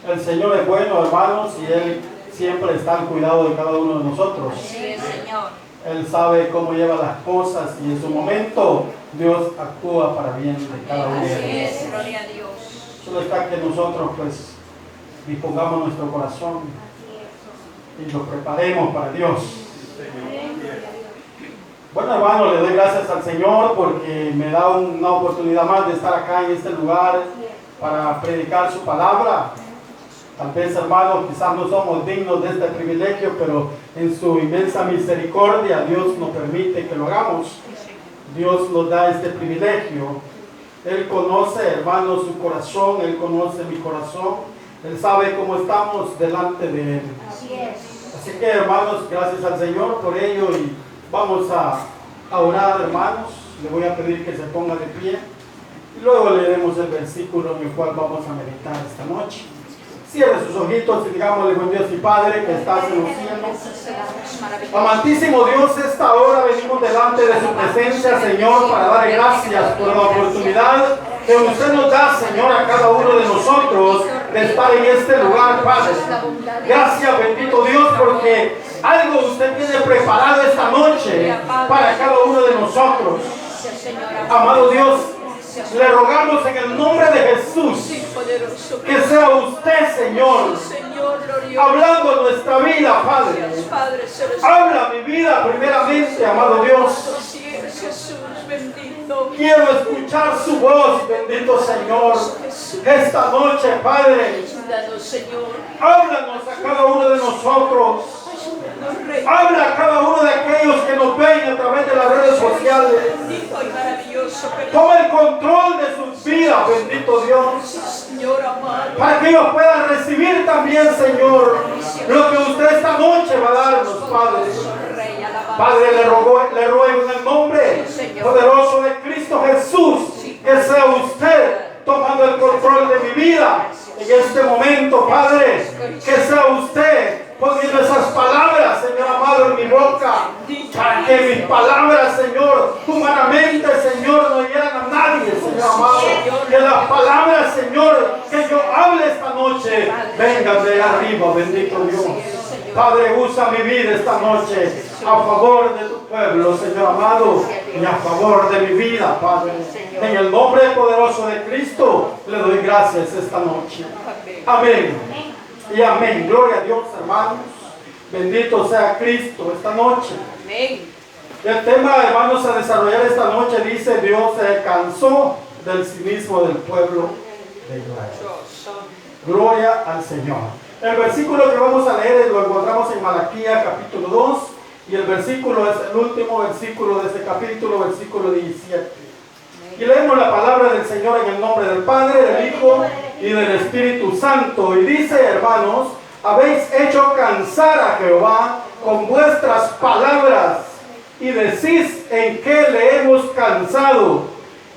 El Señor es bueno, hermanos, y Él siempre está al cuidado de cada uno de nosotros. Así es, Señor. Él sabe cómo lleva las cosas y en su momento Dios actúa para bien de cada uno de Así ellos. es, gloria a Dios. Solo está que nosotros pues dispongamos nuestro corazón y lo preparemos para Dios. Bueno, hermano, le doy gracias al Señor porque me da una oportunidad más de estar acá en este lugar para predicar su palabra. Tal vez, hermanos, quizás no somos dignos de este privilegio, pero en su inmensa misericordia Dios nos permite que lo hagamos. Dios nos da este privilegio. Él conoce, hermanos, su corazón, Él conoce mi corazón. Él sabe cómo estamos delante de Él. Así que, hermanos, gracias al Señor por ello y vamos a orar, hermanos. Le voy a pedir que se ponga de pie y luego leeremos el versículo en el cual vamos a meditar esta noche. Cierre sus ojitos y digámosle: buen Dios y Padre que estás en los cielos. Amantísimo Dios, esta hora venimos delante de su presencia, Señor, para darle gracias por la oportunidad que usted nos da, Señor, a cada uno de nosotros de estar en este lugar, Padre. Gracias, bendito Dios, porque algo usted tiene preparado esta noche para cada uno de nosotros. Amado Dios, le rogamos en el nombre de Jesús que sea usted, Señor, hablando nuestra vida, Padre. Habla mi vida primeramente, amado Dios. Quiero escuchar su voz, bendito Señor, esta noche, Padre. Háblanos a cada uno de nosotros. Habla a cada uno de aquellos que nos ven a través de las redes sociales. Toma el control de sus vidas, bendito Dios, para que ellos puedan recibir también, Señor, lo que usted esta noche va a darnos, Padre. Padre, le ruego en el nombre poderoso de Cristo Jesús que sea usted tomando el control de mi vida en este momento, Padre. Que sea usted poniendo esas palabras, Señor amado, en mi boca, para que mis palabras, Señor, humanamente, Señor, no lleguen a nadie, Señor amado. Que las palabras, Señor, que yo hable esta noche vengan de arriba, bendito Dios. Padre, usa mi vida esta noche a favor de tu pueblo, Señor amado, y a favor de mi vida, Padre. En el nombre poderoso de Cristo le doy gracias esta noche. Amén. Y amén. Gloria a Dios, hermanos. Bendito sea Cristo esta noche. Amén. El tema, hermanos, a desarrollar esta noche dice: Dios se cansó del cinismo del pueblo de Israel. Gloria al Señor. El versículo que vamos a leer lo encontramos en Malaquías capítulo 2 y el versículo es el último versículo de este capítulo, versículo 17. Y leemos la palabra del Señor en el nombre del Padre, del Hijo y del Espíritu Santo. Y dice: hermanos, habéis hecho cansar a Jehová con vuestras palabras y decís: ¿en qué le hemos cansado?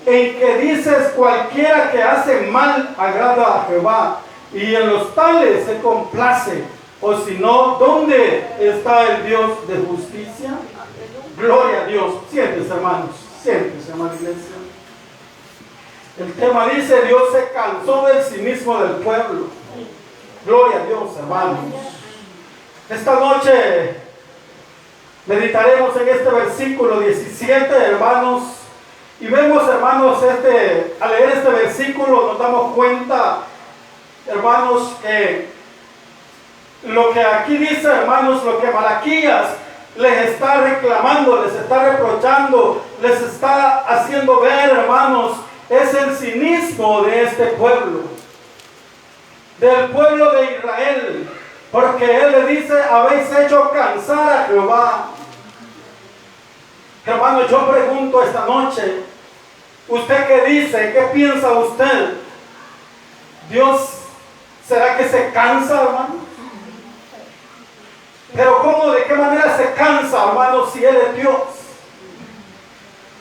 En que dices: cualquiera que hace mal agrada a Jehová, y en los tales se complace. O si no, ¿dónde está el Dios de justicia? Gloria a Dios. Siéntese, hermanos. Siéntese, hermana iglesia. El tema dice: Dios se cansó del cinismo del pueblo. Gloria a Dios, hermanos. Esta noche meditaremos en este versículo 17, hermanos. Y vemos, hermanos, al leer este versículo nos damos cuenta, hermanos, que lo que aquí dice, hermanos, lo que Malaquías les está reclamando, les está reprochando, les está haciendo ver, hermanos, es el cinismo de este pueblo, del pueblo de Israel, porque él le dice: habéis hecho cansar a Jehová. Hermano, yo pregunto esta noche, ¿usted qué dice? ¿Qué piensa usted? ¿Dios será que se cansa, hermano? Pero ¿cómo, de qué manera se cansa, hermano, si Él es Dios?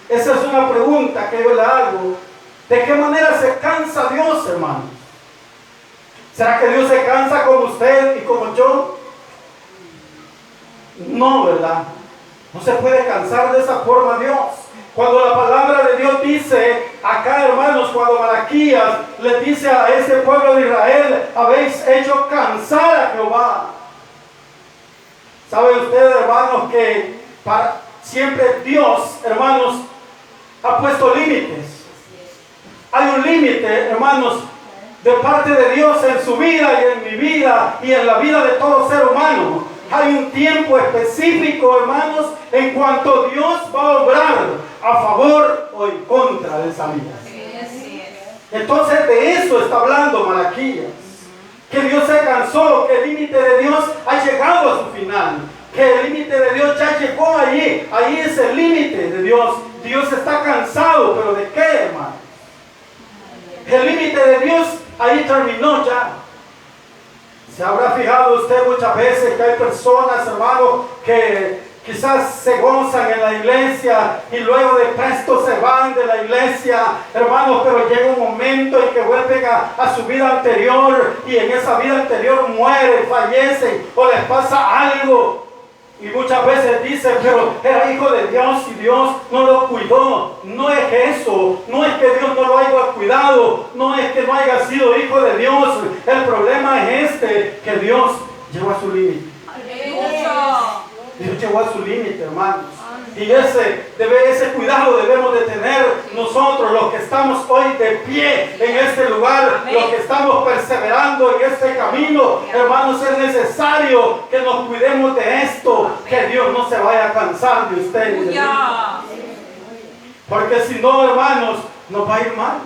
Esa es una pregunta que yo le hago. ¿De qué manera se cansa Dios, hermano? ¿Será que Dios se cansa como usted y como yo? No, ¿verdad? No se puede cansar de esa forma Dios. Cuando la palabra de Dios dice, acá hermanos, cuando Malaquías le dice a este pueblo de Israel, habéis hecho cansar a Jehová. ¿Sabe usted, hermanos, que siempre Dios, hermanos, ha puesto límites? Hay un límite, hermanos, de parte de Dios en su vida y en mi vida y en la vida de todo ser humano. Hay un tiempo específico, hermanos, en cuanto Dios va a obrar a favor o en contra de esa vida. Entonces de eso está hablando Malaquías. Que Dios se cansó, que el límite de Dios ha llegado a su final. Que el límite de Dios ya llegó allí. Ahí es el límite de Dios. Dios está cansado, pero ¿de qué, hermano? El límite de Dios ahí terminó ya. ¿Se habrá fijado usted muchas veces que hay personas, hermano, que quizás se gozan en la iglesia y luego de presto se van de la iglesia, hermanos, pero llega un momento en que vuelven a su vida anterior y en esa vida anterior mueren, fallecen o les pasa algo? Y muchas veces dicen, pero era hijo de Dios y Dios no lo cuidó. No es eso, no es que Dios no lo haya cuidado, no es que no haya sido hijo de Dios. El problema es que Dios llegó a su límite. Dios llegó a su límite, hermanos. Y ese cuidado debemos de tener nosotros, los que estamos hoy de pie en este lugar, los que estamos perseverando en este camino. Hermanos, es necesario que nos cuidemos de esto, que Dios no se vaya a cansar de ustedes. Porque si no, hermanos, nos va a ir mal.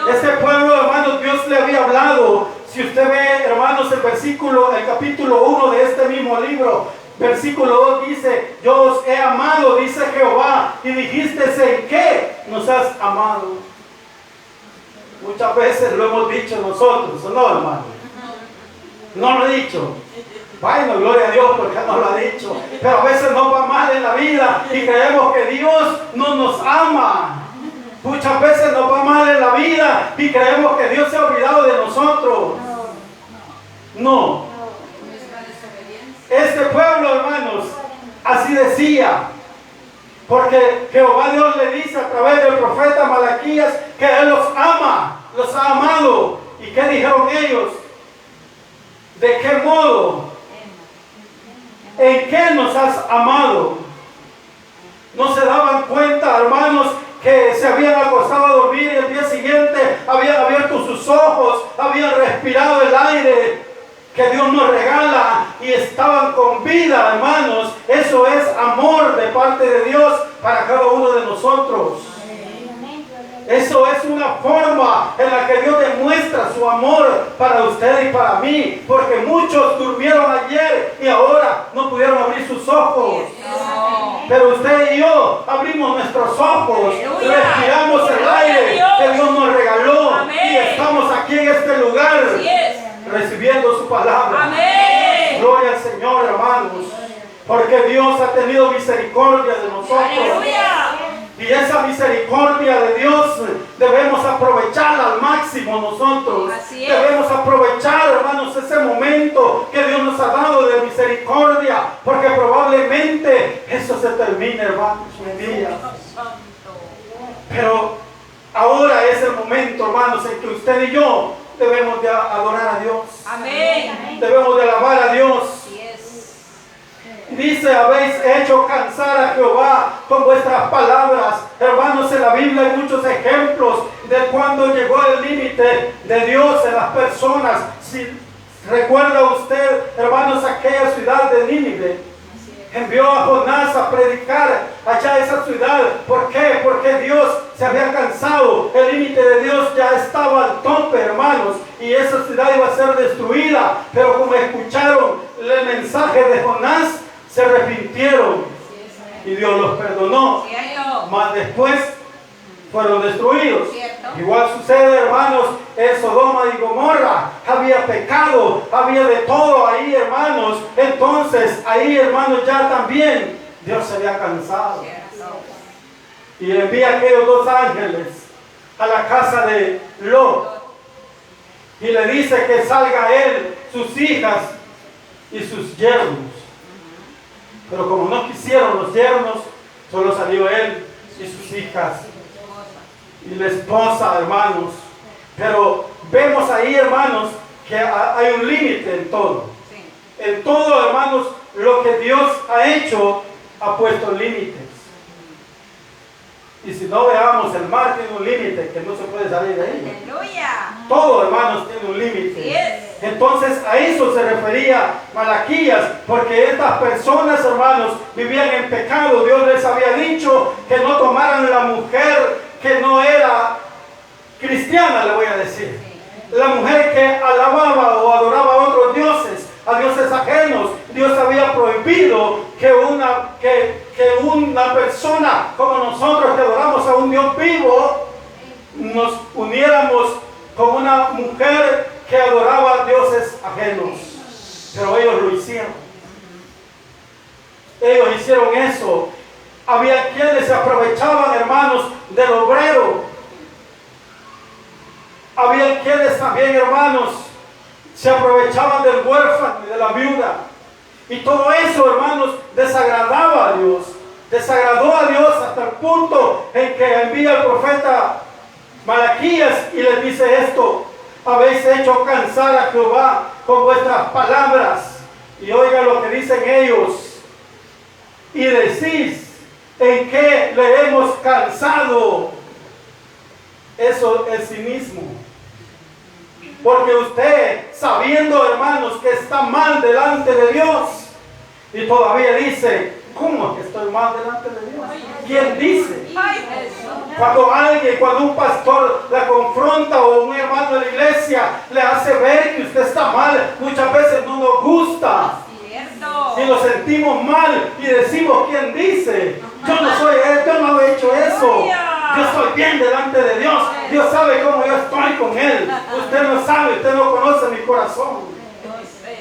Este pueblo, hermanos, Dios le había hablado. Si usted ve, hermanos, el capítulo 1 de este mismo libro, versículo 2 dice, yo os he amado, dice Jehová, y dijiste, ¿en qué nos has amado? Muchas veces lo hemos dicho nosotros, ¿o no, hermano? No lo he dicho. Bueno, gloria a Dios porque no lo ha dicho. Pero a veces nos va mal en la vida y creemos que Dios no nos ama. Muchas veces nos va mal en la vida y creemos que Dios se ha olvidado de nosotros. No. Este pueblo, hermanos, así decía, porque Jehová Dios le dice a través del profeta Malaquías que Él los ama, los ha amado. ¿Y qué dijeron ellos? ¿De qué modo? ¿En qué nos has amado? No se daban cuenta, hermanos, que se habían acostado a dormir y el día siguiente habían abierto sus ojos, habían respirado el aire que Dios nos regala y estaban con vida, hermanos. Eso es amor de parte de Dios para cada uno de nosotros. Eso es una forma en la que Dios demuestra su amor para usted y para mí, porque muchos durmieron ayer y ahora no pudieron abrir sus ojos. Pero usted y yo abrimos nuestros ojos, respiramos el aire que Dios nos regaló y estamos aquí en este lugar recibiendo su palabra. Amén. Gloria al Señor, hermanos, porque Dios ha tenido misericordia de nosotros. Aleluya. Y esa misericordia de Dios debemos aprovecharla al máximo nosotros. Debemos aprovechar, hermanos, ese momento que Dios nos ha dado de misericordia, porque probablemente eso se termine, hermanos, un día. Pero ahora es el momento, hermanos, en que usted y yo debemos de adorar a Dios. Amén. Debemos de alabar a Dios. Dice, habéis hecho cansar a Jehová con vuestras palabras. Hermanos, en la Biblia hay muchos ejemplos de cuando llegó el límite de Dios en las personas. Si recuerda usted, hermanos, aquella ciudad de Nínive, envió a Jonás a predicar allá esa ciudad. ¿Por qué? Porque Dios se había cansado. El límite de Dios ya estaba al tope, hermanos, y esa ciudad iba a ser destruida. Pero como escucharon el mensaje de Jonás, se arrepintieron y Dios los perdonó. Mas después fueron destruidos. Igual sucede, hermanos, en Sodoma y Gomorra. Había pecado, había de todo ahí, hermanos. Entonces ahí, hermanos, ya también Dios se había cansado y envía a aquellos dos ángeles a la casa de Lot y le dice que salga él, sus hijas y sus yernos. Pero como no quisieron los yernos, solo salió él, y sus hijas y la esposa, hermanos. Pero vemos ahí, hermanos, que hay un límite en todo. En todo, hermanos, lo que Dios ha hecho ha puesto límites. Y si no, veamos, el mar tiene un límite que no se puede salir de ahí. Aleluya. Todo, hermanos, tiene un límite. Entonces a eso se refería Malaquías, porque estas personas, hermanos, vivían en pecado. Dios les había dicho que no tomaran la mujer que no era cristiana, le voy a decir. La mujer que alababa o adoraba a otros dioses, a dioses ajenos. Dios había prohibido que una persona como nosotros que adoramos a un Dios vivo, nos uniéramos con una mujer que adoraba a dioses ajenos. Pero ellos lo hicieron. Ellos hicieron eso. Había quienes se aprovechaban, hermanos, del obrero. Había quienes también, hermanos, se aprovechaban del huérfano y de la viuda. Y todo eso, hermanos, desagradaba a Dios. Desagradó a Dios hasta el punto en que envía el profeta Malaquías y les dice esto: habéis hecho cansar a Jehová con vuestras palabras. Y oiga lo que dicen ellos. Y decís: ¿en qué le hemos cansado? Eso es cinismo. Porque usted, sabiendo, hermanos, que está mal delante de Dios, y todavía dice: ¿cómo es que estoy mal delante de Dios? ¿Quién dice? Cuando un pastor la confronta o un hermano de la iglesia le hace ver que usted está mal, muchas veces no nos gusta. Y nos sentimos mal y decimos: ¿quién dice? Yo no soy él, yo no he hecho eso. Yo estoy bien delante de Dios. Dios sabe cómo yo estoy con Él. Usted no sabe, usted no conoce mi corazón.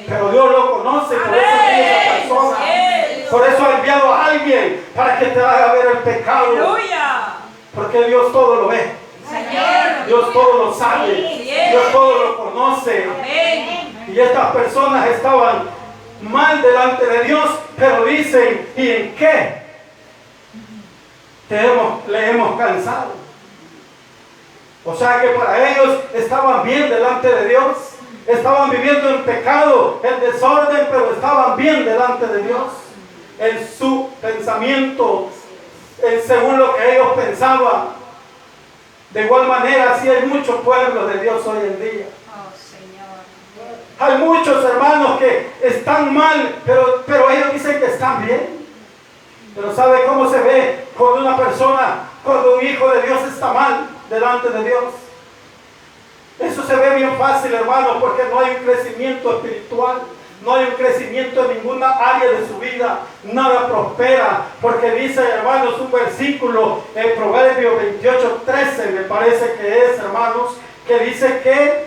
Pero Dios lo conoce, por eso tiene esa persona. Por eso ha enviado a alguien para que te haga ver el pecado. Porque Dios todo lo ve. Dios todo lo sabe. Dios todo lo conoce. Y estas personas estaban mal delante de Dios, pero dicen: ¿y en qué le hemos cansado? O sea que para ellos estaban bien delante de Dios, estaban viviendo en pecado, en desorden, pero estaban bien delante de Dios en su pensamiento, según lo que ellos pensaban. De igual manera, así hay muchos pueblos de Dios hoy en día. Hay muchos hermanos que están mal, pero ellos dicen que están bien. Pero ¿sabe cómo se ve cuando una persona, cuando un hijo de Dios está mal delante de Dios? Eso se ve bien fácil, hermano, porque no hay un crecimiento espiritual, no hay un crecimiento en ninguna área de su vida, nada prospera, porque dice, hermanos, un versículo en Proverbios 28:13, me parece que es, hermanos, que dice que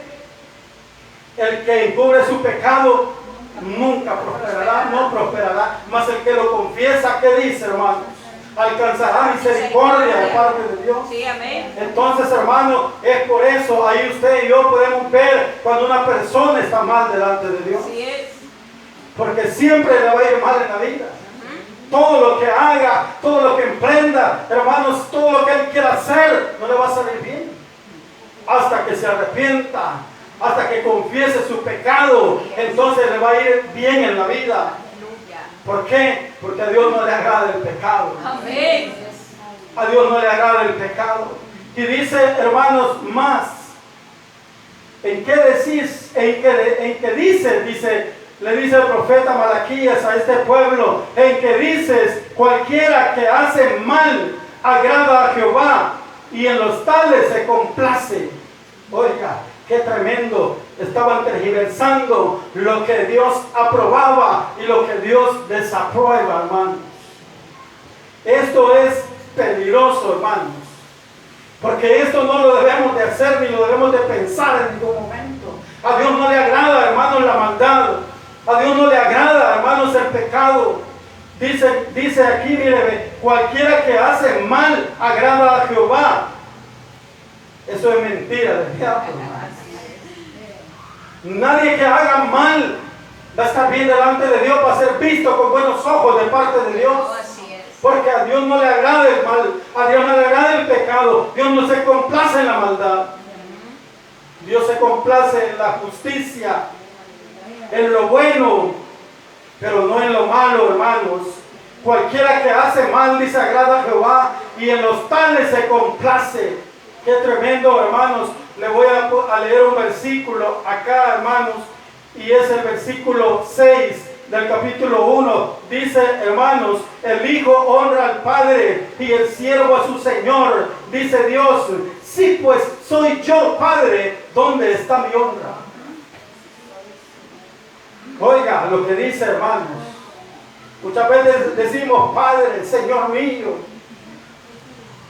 el que encubre su pecado nunca prosperará, no prosperará, mas el que lo confiesa, ¿qué dice, hermanos? Alcanzará misericordia de parte de Dios. Sí, amén. Entonces, hermano, es por eso, ahí usted y yo podemos ver cuando una persona está mal delante de Dios. Sí es. Porque siempre le va a ir mal en la vida. Todo lo que haga, todo lo que emprenda, hermanos, todo lo que él quiera hacer, no le va a salir bien. Hasta que se arrepienta, hasta que confiese su pecado, entonces le va a ir bien en la vida. ¿Por qué? Porque a Dios no le agrada el pecado. Amén. A Dios no le agrada el pecado. Y dice, hermanos, más. ¿En qué decís? ¿En qué dice? Le dice el profeta Malaquías a este pueblo: en que dices, cualquiera que hace mal agrada a Jehová, y en los tales se complace. Oiga, qué tremendo. Estaban tergiversando lo que Dios aprobaba y lo que Dios desaprueba, hermanos. Esto es peligroso, hermanos, porque esto no lo debemos de hacer ni lo debemos de pensar en ningún momento. A Dios no le agrada, hermanos, la maldad. A Dios no le agrada, hermanos, el pecado. Dice aquí, mire, cualquiera que hace mal agrada a Jehová. Eso es mentira del diablo. Nadie que haga mal va a estar bien delante de Dios, va a ser visto con buenos ojos de parte de Dios. Porque a Dios no le agrada el mal, a Dios no le agrada el pecado, Dios no se complace en la maldad. Dios se complace en la justicia, en lo bueno, pero no en lo malo, hermanos. Cualquiera que hace mal desagrada a Jehová, y en los tales se complace. Qué tremendo, hermanos. Le voy a leer un versículo acá, hermanos, y es el versículo 6 del capítulo 1. Dice, hermanos, el Hijo honra al Padre y el siervo a su Señor. Dice Dios, sí, pues soy yo Padre, ¿dónde está mi honra? Oiga lo que dice, hermanos. Muchas veces decimos, Padre, Señor mío,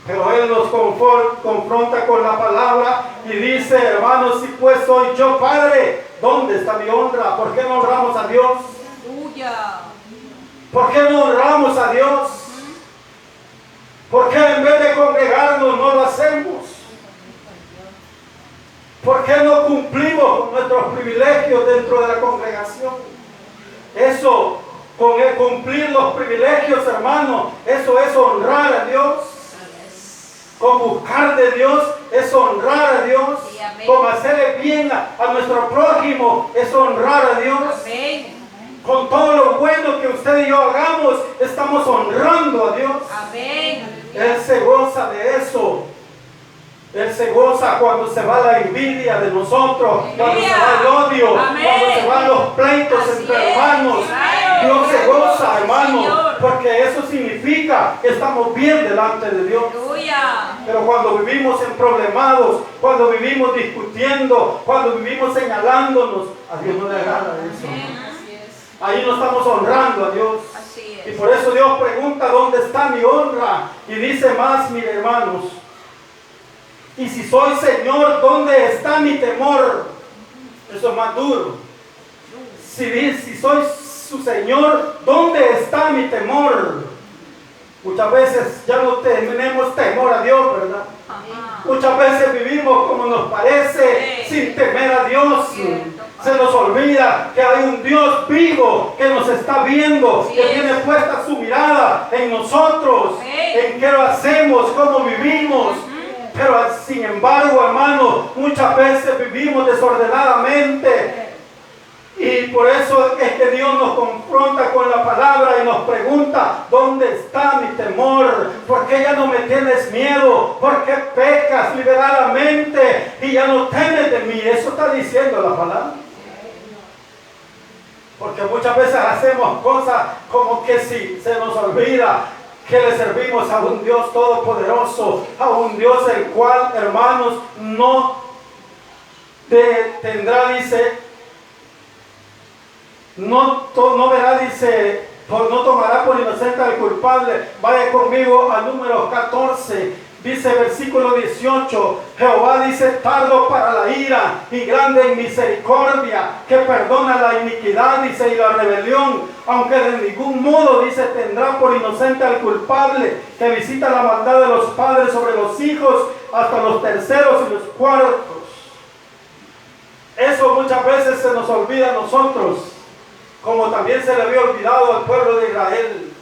pero Él nos confronta con la palabra y dice, hermanos, si pues soy yo Padre, ¿dónde está mi honra? ¿Por qué no honramos a Dios? ¿Por qué no honramos a Dios? ¿Por qué en vez de congregarnos no lo hacemos? ¿Por qué no cumplimos con nuestros privilegios dentro de la congregación? Eso, con el cumplir los privilegios, hermanos, eso es honrar a Dios. Con buscar de Dios es honrar a Dios. Con hacerle bien a nuestro prójimo es honrar a Dios. Amén. Con todo lo bueno que usted y yo hagamos, estamos honrando a Dios. Amén. Él se goza de eso. Él se goza cuando se va la envidia de nosotros, cuando se va el odio, Amén. cuando se van los pleitos Así entre es. hermanos. Claro. Dios se goza, hermano, Señor. porque eso significa que estamos bien delante de Dios. Aleluya. Pero cuando vivimos en problemados, cuando vivimos discutiendo, cuando vivimos señalándonos, a Dios no le agrada eso. Ahí no estamos honrando a Dios. Así Y es. por eso Dios pregunta, ¿dónde está mi honra? Y dice más, mire, hermanos, y si soy Señor, ¿dónde está mi temor? Eso es más duro. Si soy su Señor, ¿dónde está mi temor? Muchas veces ya no tenemos temor a Dios, ¿verdad? Ajá. Muchas veces vivimos como nos parece, Sí. sin temer a Dios. Cierto. Se nos olvida que hay un Dios vivo que nos está viendo, Sí. que tiene puesta su mirada en nosotros, Sí. en qué lo hacemos, cómo vivimos. Pero sin embargo, hermano, muchas veces vivimos desordenadamente. Y por eso es que Dios nos confronta con la palabra y nos pregunta, ¿dónde está mi temor? ¿Por qué ya no me tienes miedo? ¿Por qué pecas liberadamente y ya no temes de mí? Eso está diciendo la palabra. Porque muchas veces hacemos cosas como que si se nos olvida que le servimos a un Dios todopoderoso, a un Dios el cual, hermanos, no tendrá, dice, no verá, dice, no tomará por inocente al culpable. Vaya conmigo al número 14. Dice versículo 18, Jehová dice, tardo para la ira y grande en misericordia, que perdona la iniquidad, dice, y la rebelión, aunque de ningún modo, dice, tendrá por inocente al culpable, que visita la maldad de los padres sobre los hijos, hasta los terceros y los cuartos. Eso muchas veces se nos olvida a nosotros, como también se le había olvidado al pueblo de Israel.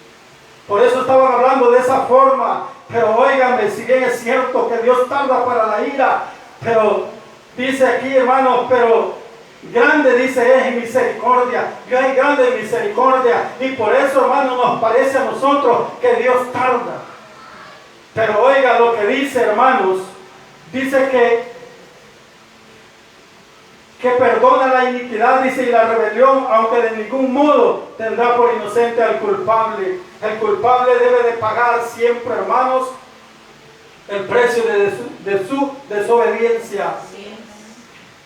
Por eso estaban hablando de esa forma. Pero óigame, si bien es cierto que Dios tarda para la ira, pero dice aquí, hermanos, pero grande, dice, es en misericordia. Dios es grande en misericordia. Y por eso, hermanos, nos parece a nosotros que Dios tarda. Pero oiga lo que dice, hermanos. Dice que perdona la iniquidad, dice, y la rebelión, aunque de ningún modo tendrá por inocente al culpable. El culpable debe de pagar siempre, hermanos, el precio de su desobediencia.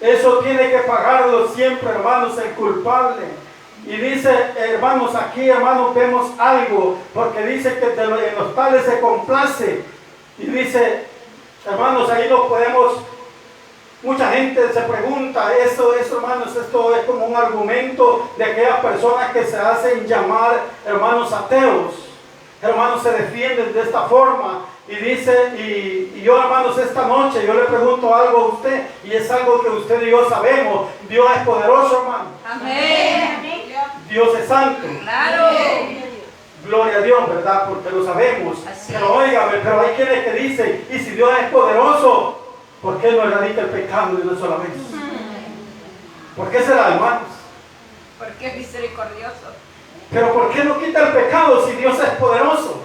Eso tiene que pagarlo siempre, hermanos, el culpable. Y dice, hermanos, aquí, hermanos, vemos algo, porque dice que en los tales se complace. Y dice, hermanos, ahí lo podemos. Mucha gente se pregunta, eso, hermanos, esto es como un argumento de aquellas personas que se hacen llamar hermanos ateos. Hermanos, se defienden de esta forma. Y dice, y yo, hermanos, esta noche yo le pregunto algo a usted, y es algo que usted y yo sabemos. Dios es poderoso, hermano. Amén. Dios es santo. Claro. Gloria a Dios, ¿verdad? Porque lo sabemos. Así Pero es. óigame, pero hay quienes que dicen, y si Dios es poderoso, ¿por qué no erradica el pecado de una sola vez? ¿Por qué será, hermanos? Porque es misericordioso. Pero ¿por qué no quita el pecado si Dios es poderoso?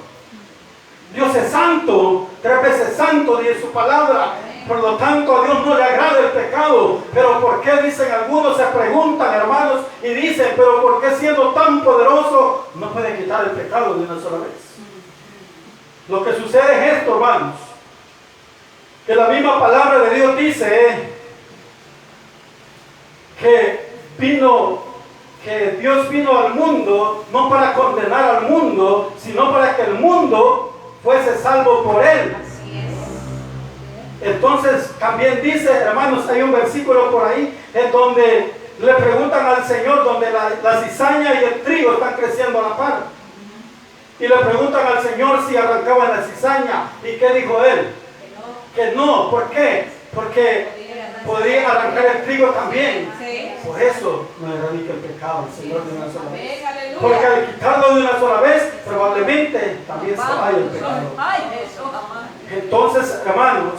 Dios es santo, 3 veces santo, dice su palabra. Por lo tanto, a Dios no le agrada el pecado. Pero ¿por qué, dicen algunos, se preguntan, hermanos, y dicen, pero ¿por qué siendo tan poderoso no puede quitar el pecado de una sola vez? Lo que sucede es esto, hermanos, que la misma palabra de Dios dice que Dios vino al mundo no para condenar al mundo, sino para que el mundo fuese salvo por él. Así es. Entonces también dice, hermanos, hay un versículo por ahí en donde le preguntan al Señor, donde la cizaña y el trigo están creciendo a la par, y le preguntan al Señor si arrancaban la cizaña. ¿Y qué dijo él? Que no. ¿Por qué? Porque podrían arrancar el trigo también. Sí. Por eso no erradica el pecado el Señor de una sola vez. Amén, aleluya. Porque al quitarlo de una sola vez, probablemente también se vaya el pecado. Ay, Jesús, amado. Entonces, hermanos,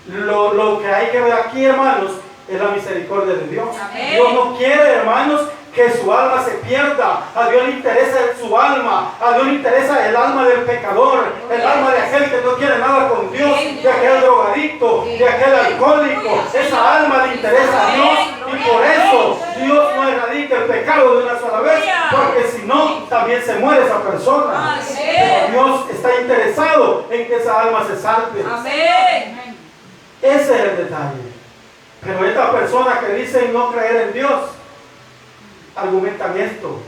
lo que hay que ver aquí, hermanos, es la misericordia de Dios. Amén. Dios no quiere, hermanos, que su alma se pierda. A Dios le interesa su alma. A Dios le interesa el alma del pecador, el alma de aquel que no quiere nada con Dios, de aquel drogadicto, de aquel alcohólico. Esa alma le interesa a Dios, y por eso Dios no erradica el pecado de una sola vez, porque si no, también se muere esa persona. Pero Dios está interesado en que esa alma se salve. Amén. Ese es el detalle. Pero estas personas que dicen no creer en Dios, argumentan esto,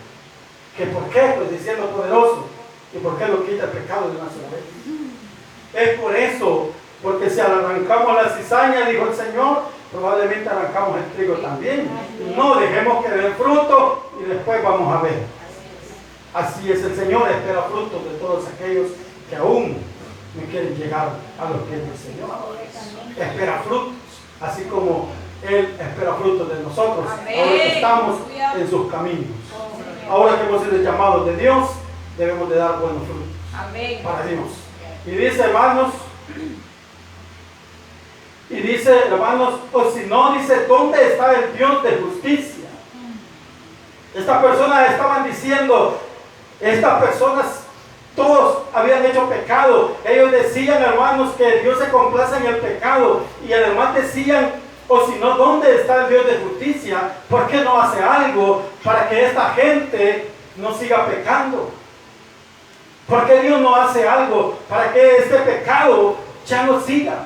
que por qué, pues diciendo poderoso, y por qué lo quita el pecado de una sola vez. Es por eso, porque si arrancamos la cizaña, dijo el Señor, probablemente arrancamos el trigo también. No dejemos que dé fruto y después vamos a ver. Así es, el Señor espera frutos de todos aquellos que aún no quieren llegar a los pies del Señor. Espera frutos, así como Él espera frutos de nosotros. Amén. Ahora que estamos en sus caminos. Ahora que hemos sido llamados de Dios, debemos de dar buenos frutos Amén. para Dios. Y dice, hermanos, o si no, dice, ¿dónde está el Dios de justicia? Estas personas estaban diciendo, estas personas todos habían hecho pecado. Ellos decían, hermanos, que Dios se complace en el pecado. Y además decían, o si no, ¿dónde está el Dios de justicia? ¿Por qué no hace algo para que esta gente no siga pecando? ¿Por qué Dios no hace algo para que este pecado ya no siga?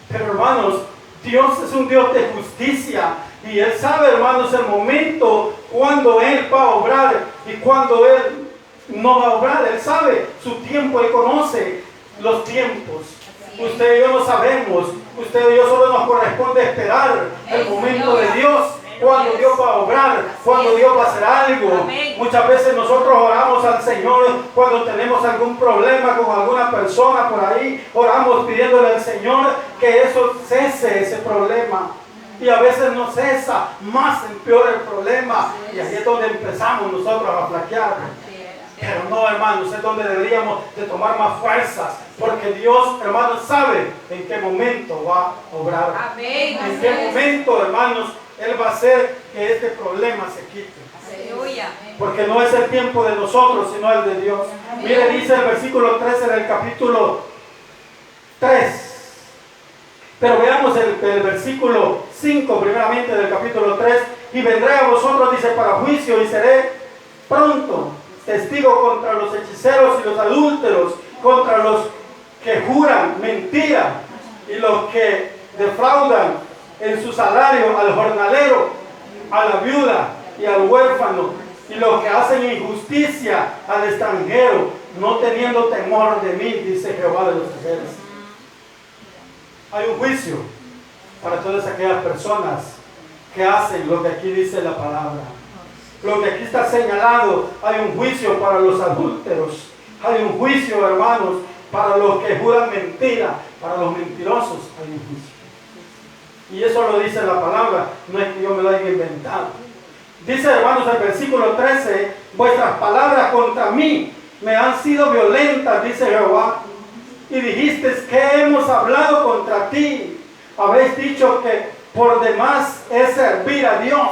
Pero hermanos, Dios es un Dios de justicia. Y Él sabe, hermanos, el momento cuando Él va a obrar y cuando Él no va a obrar. Él sabe su tiempo, Él conoce los tiempos. Usted y yo no sabemos. Usted y yo solo nos corresponde esperar el momento de Dios, cuando Dios va a obrar, cuando Dios va a hacer algo. Muchas veces nosotros oramos al Señor cuando tenemos algún problema con alguna persona por ahí. Oramos pidiéndole al Señor que eso cese, ese problema. Y a veces no cesa, más empeora el problema. Y ahí es donde empezamos nosotros a flaquear. Pero no, hermanos, es donde deberíamos de tomar más fuerzas, porque Dios, hermanos, sabe en qué momento va a obrar. Amén. En qué momento, hermanos, Él va a hacer que este problema se quite. Aleluya. Porque no es el tiempo de nosotros, sino el de Dios. Mire, dice el versículo 13 del capítulo 3. Pero veamos el versículo 5 primeramente del capítulo 3. Y vendré a vosotros, dice, para juicio, y seré pronto testigo contra los hechiceros y los adúlteros, contra los que juran mentira y los que defraudan en su salario al jornalero, a la viuda y al huérfano, y los que hacen injusticia al extranjero, no teniendo temor de mí, dice Jehová de los ejércitos. Hay un juicio para todas aquellas personas que hacen lo que aquí dice la palabra. Lo que aquí está señalado, hay un juicio para los adúlteros, hay un juicio, hermanos, para los que juran mentira, para los mentirosos hay un juicio. Y eso lo dice la palabra, no es que yo me lo haya inventado. Dice, hermanos, el versículo 13, vuestras palabras contra mí me han sido violentas, dice Jehová. Y dijiste que hemos hablado contra ti. Habéis dicho que por demás es servir a Dios.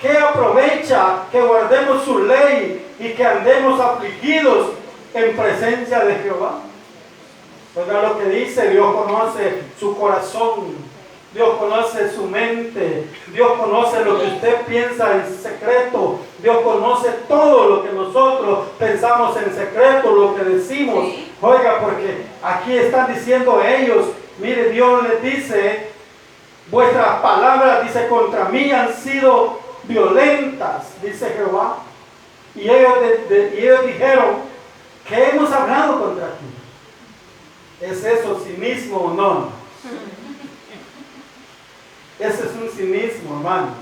¿Qué aprovecha que guardemos su ley y que andemos afligidos en presencia de Jehová? Oiga lo que dice, Dios conoce su corazón. Dios conoce su mente, Dios conoce lo que usted piensa en secreto, Dios conoce todo lo que nosotros pensamos en secreto, lo que decimos. Sí. Oiga, porque aquí están diciendo ellos, mire, Dios les dice, vuestras palabras, dice, contra mí han sido violentas, dice Jehová. Y ellos dijeron, que hemos hablado contra ti. ¿Es eso cinismo o no? Ese es un cinismo, hermanos.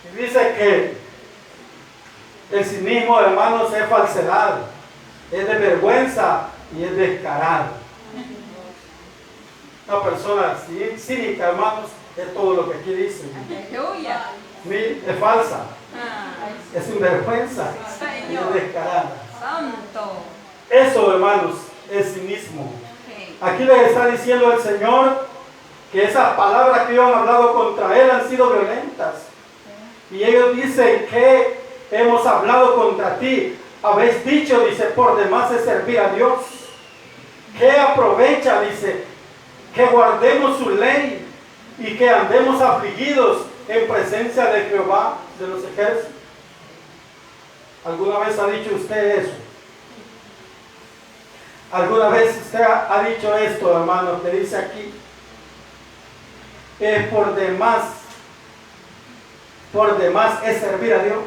Y dice que el cinismo, hermanos, es falsedad, es de vergüenza y es descarado. Una persona cínica, hermanos, es todo lo que aquí dice. Aleluya. Es falsa, Ah, es sinvergüenza, Señor. es descarada. Santo. Eso, hermanos, es cinismo. Sí. Aquí les está diciendo el Señor que esas palabras que ellos han hablado contra Él han sido violentas. Y ellos dicen que hemos hablado contra ti. Habéis dicho, dice, por demás es servir a Dios. ¿Qué aprovecha? Dice, que guardemos su ley y que andemos afligidos en presencia de Jehová de los ejércitos. ¿Alguna vez ha dicho usted eso? ¿Alguna vez usted ha dicho esto, hermano, que dice aquí? Por demás es servir a Dios.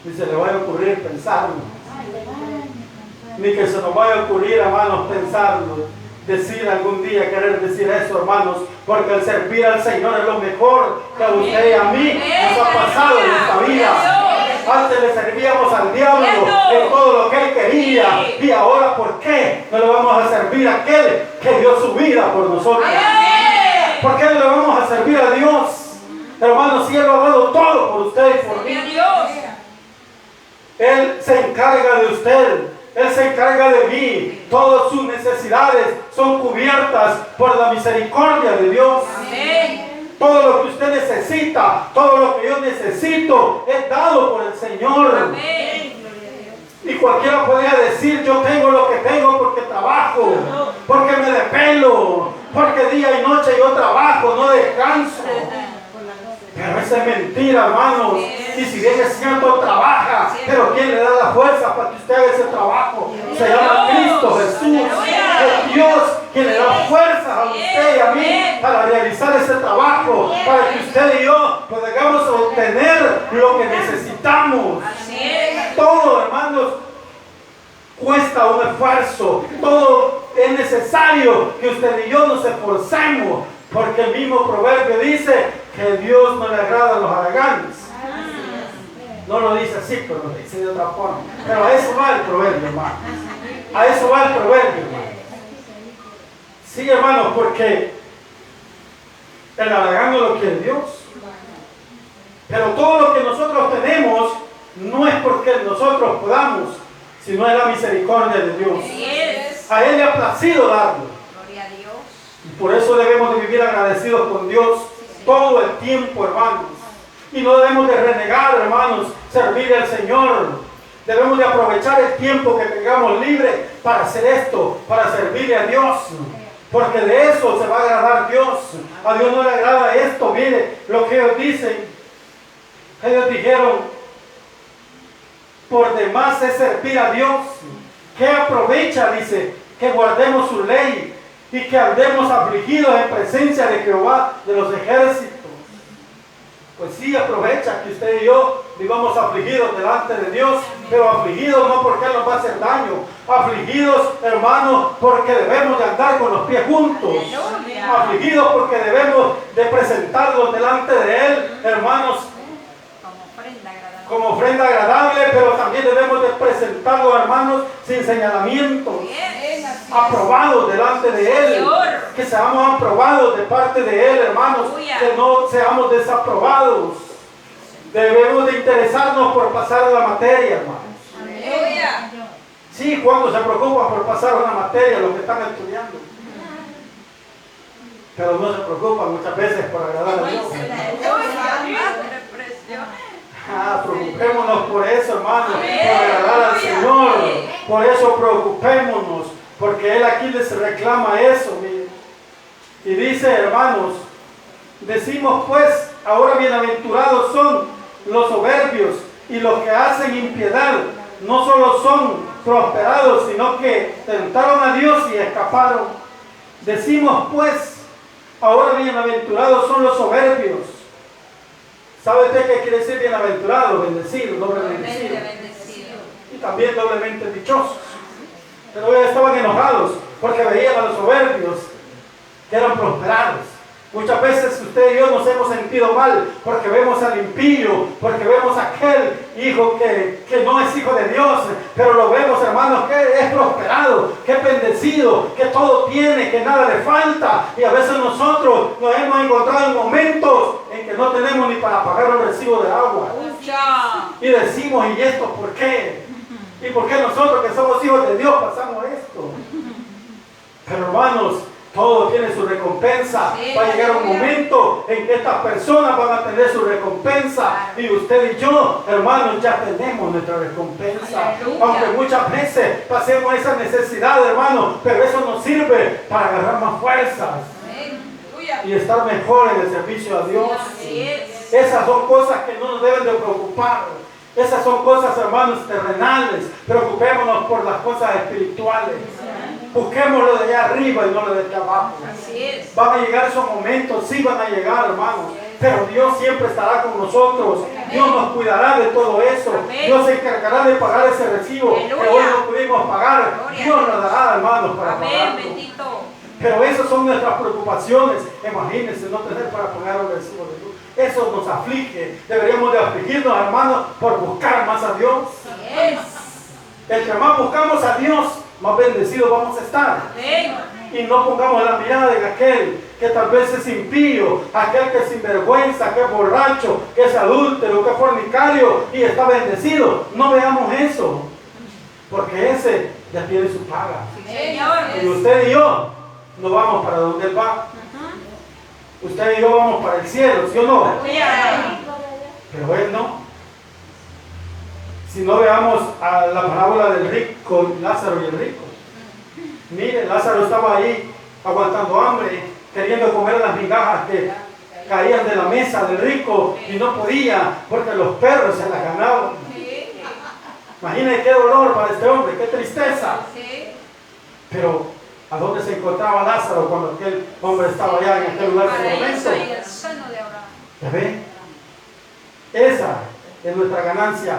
Ni se le vaya a ocurrir pensarlo, ni que se nos vaya a ocurrir, hermanos, pensarlo, decir algún día, querer decir eso, hermanos, porque el servir al Señor es lo mejor que a usted y a mí nos ha pasado en esta vida. Antes le servíamos al diablo en todo lo que él quería, y ahora, ¿por qué no le vamos a servir a aquel que dio su vida por nosotros? ¿Por qué no le vamos a servir a Dios? Hermanos, si Él lo ha dado todo por usted y por mí. Él se encarga de usted, Él se encarga de mí. Todas sus necesidades son cubiertas por la misericordia de Dios. Todo lo que usted necesita, todo lo que yo necesito, es dado por el Señor. Y cualquiera podría decir, yo tengo lo que tengo porque trabajo, porque me depelo, porque día y noche yo trabajo, no descanso. Pero esa es mentira, hermanos. Y si bien es cierto, trabaja, pero ¿quién le da la fuerza para que usted haga ese trabajo? Se llama Cristo Jesús. Es Dios quien le da fuerza a usted y a mí para realizar ese trabajo, para que usted y yo podamos obtener lo que necesitamos. Todo, hermanos, cuesta un esfuerzo. Todo es necesario que usted y yo nos esforcemos, porque el mismo proverbio dice que Dios no le agrada a los haraganes. No lo dice así, pero lo dice de otra forma. Pero a eso va el proverbio, hermano. A eso va el proverbio, hermano. Sí, hermanos, porque el haragán no lo quiere Dios. Pero todo lo que nosotros tenemos no es porque nosotros podamos, sino es la misericordia de Dios. A Él le ha placido darlo. Gloria a Dios. Y por eso debemos de vivir agradecidos con Dios todo el tiempo, hermanos. Y no debemos de renegar, hermanos, servir al Señor. Debemos de aprovechar el tiempo que tengamos libre para hacer esto, para servirle a Dios. Porque de eso se va a agradar Dios. A Dios no le agrada esto. Mire lo que ellos dicen. Ellos dijeron, por demás es servir a Dios. ¿Qué aprovecha? Dice, que guardemos su ley y que andemos afligidos en presencia de Jehová de los ejércitos. Pues sí, aprovecha que usted y yo vivamos afligidos delante de Dios, pero afligidos no porque Él nos va a hacer daño, afligidos, hermanos, porque debemos de andar con los pies juntos, afligidos porque debemos de presentarlos delante de Él, hermanos, como ofrenda agradable, pero también debemos de presentarlo, hermanos, sin señalamientos. aprobados delante de Él, que seamos aprobados de parte de Él, hermanos, que no seamos desaprobados. Debemos de interesarnos por pasar la materia, hermanos. Sí, cuando se preocupan por pasar una materia, los que están estudiando. Pero no se preocupan muchas veces por agradar a Dios. Preocupémonos por eso, hermanos, por agradar al Señor. Por eso preocupémonos, porque Él aquí les reclama eso. Miren. Y dice, hermanos, decimos pues, ahora bienaventurados son los soberbios y los que hacen impiedad. No solo son prosperados, sino que tentaron a Dios y escaparon. Decimos pues, ahora bienaventurados son los soberbios. ¿Sabe usted qué quiere decir bienaventurado? Bendecido, doblemente bendecido. Y también doblemente dichosos. Pero ellos estaban enojados porque veían a los soberbios que eran prosperados. Muchas veces usted y yo nos hemos sentido mal porque vemos al impío, porque vemos a aquel hijo que no es hijo de Dios, pero lo vemos, hermanos, que es prosperado, que es bendecido, que todo tiene, que nada le falta. Y a veces nosotros nos hemos encontrado en momentos en que no tenemos ni para pagar un recibo de agua. Y decimos, ¿y esto por qué? ¿Y por qué nosotros que somos hijos de Dios pasamos esto? Pero hermanos, todo tiene su recompensa. Va a llegar un momento en que estas personas van a tener su recompensa. Y usted y yo, hermanos, ya tenemos nuestra recompensa. Aunque muchas veces pasemos esa necesidad, hermanos, pero eso nos sirve para agarrar más fuerzas y estar mejor en el servicio a Dios. Esas son cosas que no nos deben de preocupar. Esas son cosas, hermanos, terrenales. Preocupémonos por las cosas espirituales. Busquemos lo de allá arriba y no lo de allá abajo. Van a llegar esos momentos, sí van a llegar, hermanos. Pero Dios siempre estará con nosotros. Dios nos cuidará de todo eso. Dios se encargará de pagar ese recibo que hoy no pudimos pagar. Dios nos dará, hermanos, para pagarlo. Pero esas son nuestras preocupaciones. Imagínense no tener para pagar un recibo de luz. Eso nos aflige. Deberíamos de afligirnos, hermanos, por buscar más a Dios. El que más buscamos a Dios, más bendecidos vamos a estar. Y no pongamos la mirada en aquel que tal vez es impío, aquel que es sinvergüenza, que es borracho, que es adúltero, que es fornicario y está bendecido. No veamos eso, porque ese ya tiene su paga. Y usted y yo no vamos para donde Él va. Usted y yo vamos para el cielo, ¿sí o no? Pero Él no. Si no, veamos a la parábola del rico, Lázaro y el rico. Mire, Lázaro estaba ahí aguantando hambre, queriendo comer las migajas que caían de la mesa del rico y no podía porque los perros se las ganaban. Imagínense qué dolor para este hombre, qué tristeza. Pero ¿a dónde se encontraba Lázaro cuando aquel hombre estaba allá en aquel lugar de momento? ¿Ya ven? Esa es nuestra ganancia.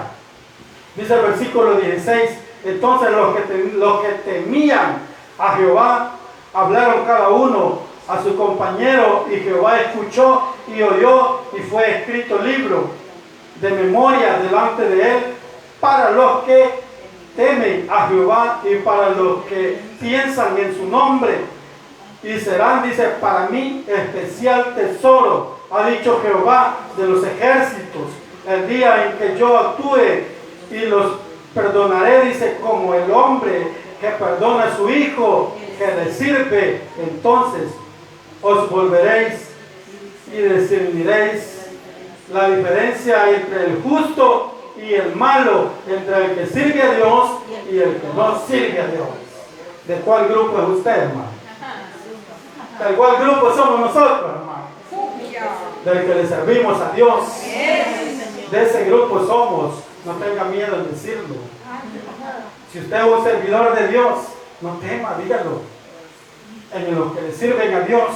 Dice el versículo 16, entonces los que temían a Jehová hablaron cada uno a su compañero y Jehová escuchó y oyó y fue escrito libro de memoria delante de él para los que temen a Jehová y para los que piensan en su nombre. Y serán, dice, para mí especial tesoro, ha dicho Jehová de los ejércitos, el día en que yo actúe y los perdonaré, dice, como el hombre que perdona a su hijo, que le sirve. Entonces os volveréis y discerniréis la diferencia entre el justo y el malo, entre el que sirve a Dios y el que no sirve a Dios. ¿De cuál grupo es usted, hermano? ¿De cuál grupo somos nosotros, hermano? Del que le servimos a Dios. De ese grupo somos. No tenga miedo en decirlo. Si usted es un servidor de Dios, no tema, dígalo. En los que le sirven a Dios,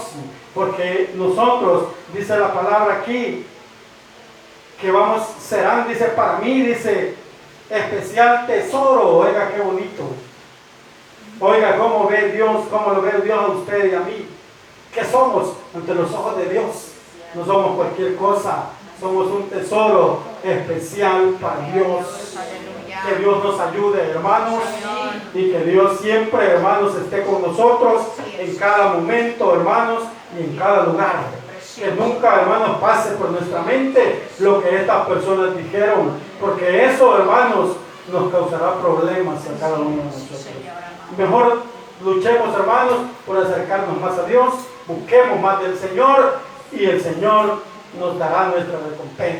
porque nosotros, dice la palabra aquí, que serán, dice, para mí, dice, especial tesoro. Oiga, qué bonito. Oiga, cómo ve Dios, cómo lo ve Dios a usted y a mí. ¿Qué somos ante los ojos de Dios? No somos cualquier cosa. Somos un tesoro especial para Dios. Que Dios nos ayude, hermanos. Y que Dios siempre, hermanos, esté con nosotros en cada momento, hermanos, y en cada lugar. Que nunca, hermanos, pase por nuestra mente lo que estas personas dijeron, porque eso, hermanos, nos causará problemas a cada uno de nosotros. Mejor luchemos, hermanos, por acercarnos más a Dios, busquemos más del Señor y el Señor nos dará nuestra recompensa.